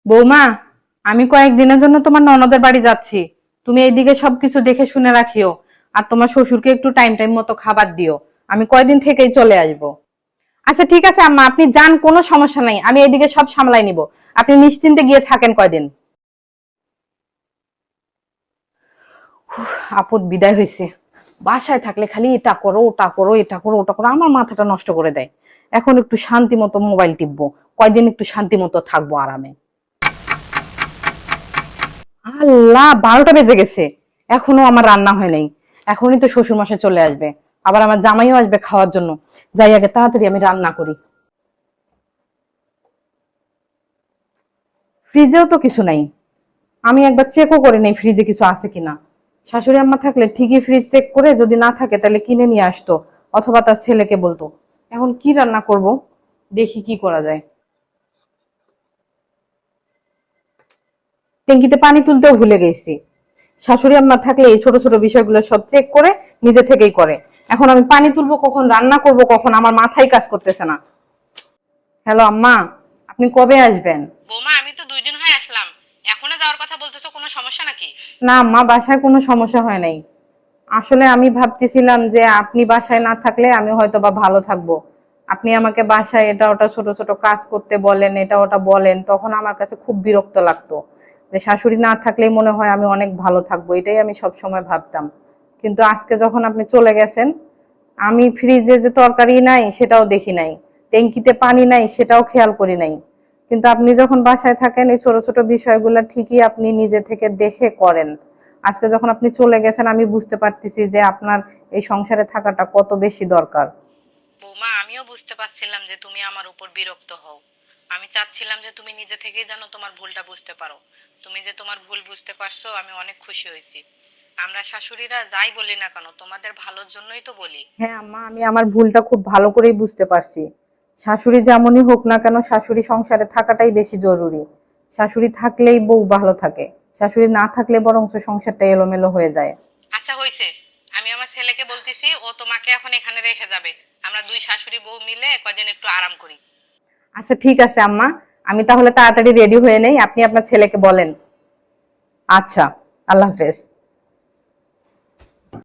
বৌমা, আমি কয়েকদিনের জন্য তোমার ননদের বাড়ি যাচ্ছি। তুমি এইদিকে সবকিছু দেখে শুনে রাখিও। আর তোমার শ্বশুরকে একটু টাইম টাইম মতো খাবার দিও। আমি কয়দিন থেকেই চলে আসবো। আচ্ছা ঠিক আছে আম্মা, আপনি যান, কোনো সমস্যা নাই, আমি এইদিকে সব সামলাই নিব। আপনি নিশ্চিন্তে গিয়ে থাকেন কয়দিন। আপদ বিদায় হয়েছে। বাসায় থাকলে খালি এটা করো ওটা করো এটা করো ওটা করো, আমার মাথাটা নষ্ট করে দেয়। এখন একটু শান্তি মতো মোবাইল টিপবো, কয়দিন একটু শান্তি মতো থাকবো আরামে। আল্লাহ, 12টা বেজে গেছে, এখনো আমার রান্না হয় নাই। এখনই তো শ্বশুর মশাই চলে আসবে, আবার আমার জামাইও আসবে খাওয়ার জন্য। যাই আগে তাড়াতাড়ি আমি রান্না করি। ফ্রিজেও তো কিছু নাই, আমি একবার চেকও করে নেই ফ্রিজে কিছু আছে কিনা। শাশুড়ি আম্মা থাকলে ঠিকই ফ্রিজ চেক করে যদি না থাকে তাহলে কিনে নিয়ে আসতো, অথবা তার ছেলেকে বলতো। এখন কি রান্না করব, দেখি কি করা যায়। ট্যাঙ্কিতে পানি তুলতেও ভুলে গেছি। শাশুড়ি আম্মা থাকলে এই ছোট ছোট বিষয়গুলো সব চেক করে নিজে থেকেই করে। এখন আমি পানি তুলবো কখন, রান্না করব কখন, আমার মাথায় কাজ করতেছে না। হ্যালো আম্মা, আপনি কবে আসবেন? বৌমা, আমি তো 2 দিন হয়ে আসলাম। এখনো যাওয়ার কথা বলতেছো, কোনো সমস্যা নাকি? না আম্মা, বাসায় কোনো সমস্যা হয় নাই। আসলে আমি ভাবতেছিলাম যে আপনি বাসায় না থাকলে আমি হয়তো বা ভালো থাকবো। আপনি আমাকে বাসায় এটা ওটা ছোট ছোট কাজ করতে বলেন, এটা ওটা বলেন, তখন আমার কাছে খুব বিরক্ত লাগতো। যে শাশুড়ি না থাকলেই মনে হয় আমি অনেক ভালো থাকবো, এটাই আমি সব সময় ভাবতাম। কিন্তু আজকে যখন আপনি চলে গেছেন, আমি ফ্রিজে যে তরকারি নাই সেটাও দেখি নাই, ট্যাঙ্কিতে পানি নাই সেটাও খেয়াল করি নাই। কিন্তু আপনি যখন বাসায় থাকেন এই ছোট ছোট বিষয়গুলো ঠিকই আপনি নিজে থেকে দেখে করেন। আজকে যখন আপনি চলে গেছেন আমি বুঝতে পারতেছি যে আপনার এই সংসারে থাকাটা কত বেশি দরকার। বৌমা, আমিও বুঝতে পারছিলাম যে তুমি আমার উপর বিরক্ত হও। আমি চাচ্ছিলাম যে তুমি নিজে থেকেই যেন তোমার ভুলটা বুঝতে পারো। তুমি যে তোমার ভুল বুঝতে পারছো, আমি অনেক খুশি হয়েছি। আমরা শাশুড়িরা যাই বলি না কেন, তোমাদের ভালোর জন্যই তো বলি। হ্যাঁ আম্মা, আমি আমার ভুলটা খুব ভালো করেই বুঝতে পারছি। শাশুড়ি যেমনই হোক না কেন, শাশুড়ি সংসারে থাকাটাই বেশি জরুরি। শাশুড়ি থাকলেই বউ ভালো থাকে, শাশুড়ি না থাকলে বরং সংসারটা এলোমেলো হয়ে যায়। আচ্ছা হয়েছে, আমি আমার ছেলেকে বলতেছি, ও তোমাকে এখন এখানে রেখে যাবে। আমরা দুই শাশুড়ি বউ মিলে কদিন একটু আরাম করি। আচ্ছা ঠিক আছে আম্মা, আমি তাহলে তাড়াতাড়ি রেডি হয়ে নেই, আপনি আপনার ছেলেকে বলেন। আচ্ছা, আল্লাহ হাফেজ।